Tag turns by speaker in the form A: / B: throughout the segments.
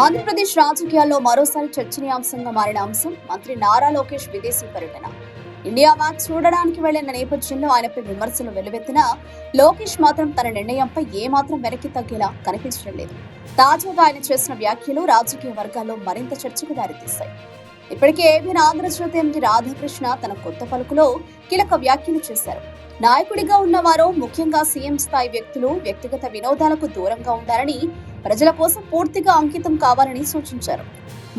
A: ఆంధ్రప్రదేశ్ రాజకీయాల్లో మరోసారి చర్చనీయాంశంగా మారిన అంశం మంత్రి నారా లోకేష్ విదేశీ పర్యటన. ఇండియా మ్యాచ్ చూడడానికి వెళ్లిన నేపథ్యంలో ఆయనపై విమర్శలు వెల్లువెత్తినా లోకేష్ మాత్రం తన నిర్ణయంపై ఏమాత్రం వెనక్కి తగ్గేలా కనిపించడం లేదు. తాజాగా ఆయన చేసిన వ్యాఖ్యలు రాజకీయ వర్గాల్లో మరింత చర్చకు దారితీశాయి. ఇప్పటికే ఏబీఎన్ ఆంధ్రజ్యోతి ఎండి రాధాకృష్ణ తన కొత్త పలుకులో కీలక వ్యాఖ్యలు చేశారు. నాయకుడిగా ఉన్నవారు, ముఖ్యంగా సీఎం స్థాయి వ్యక్తులు వ్యక్తిగత వినోదాలకు దూరంగా ఉండాలని, ప్రజల కోసం పూర్తిగా అంకితం కావాలని సూచించారు.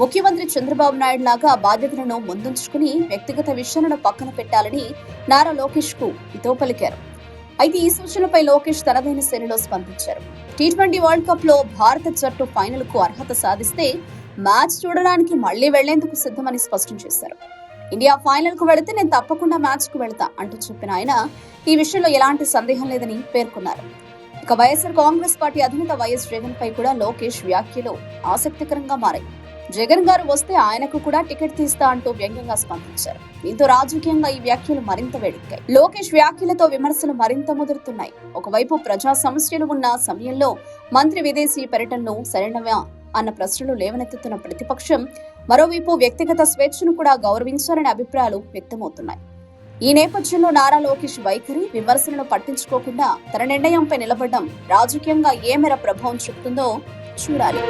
A: ముఖ్యమంత్రి చంద్రబాబు నాయుడు లాగా బాధ్యతలను ముందుంచుకుని వ్యక్తిగత విషయాలను పక్కన పెట్టాలని నారా లోకేష్ కు హితో పలికారు. అయితే ఈ సూచనలపై లోకేష్ తనదైన శైలిలో స్పందించారు. టీ20 వరల్డ్ కప్ లో భారత జట్టు ఫైనల్ కు అర్హత సాధిస్తే మ్యాచ్ చూడడానికి మళ్లీ వెళ్లేందుకు సిద్ధమని స్పష్టం చేశారు. ఇండియా ఫైనల్ కు వెళితే నేను తప్పకుండా మ్యాచ్ కు వెళతా అంటూ చెప్పిన ఆయన ఈ విషయంలో ఎలాంటి సందేహం లేదని పేర్కొన్నారు. ఇక వైఎస్ఆర్ కాంగ్రెస్ పార్టీ అధినేత వైఎస్ జగన్ పై కూడా లోకేష్ వ్యాఖ్యలు ఆసక్తికరంగా మారాయి. జగన్ గారు వస్తే ఆయనకు కూడా టికెట్ తీస్తా అంటూ వ్యంగ్యంగా స్పందించారు. దీంతో రాజకీయంగా ఈ వ్యాఖ్యలు మరింత వేడెక్కాయి. లోకేష్ వ్యాఖ్యలతో విమర్శలు మరింత ముదురుతున్నాయి. ఒకవైపు ప్రజా సమస్యలు ఉన్న సమయంలో మంత్రి విదేశీ పర్యటనలు సరైనవా అన్న ప్రశ్నలు లేవనెత్తుతున్న ప్రతిపక్షం మరోవైపు వ్యక్తిగత స్వేచ్ఛను కూడా గౌరవించాలనే అభిప్రాయాలు వ్యక్తమవుతున్నాయి. ఈ నేపథ్యంలో నారా లోకేష్ వైఖరి, విమర్శలను పట్టించుకోకుండా తన నిర్ణయంపై నిలబడడం రాజకీయంగా ఏ మేర ప్రభావం చూపుతుందో చూడాలి.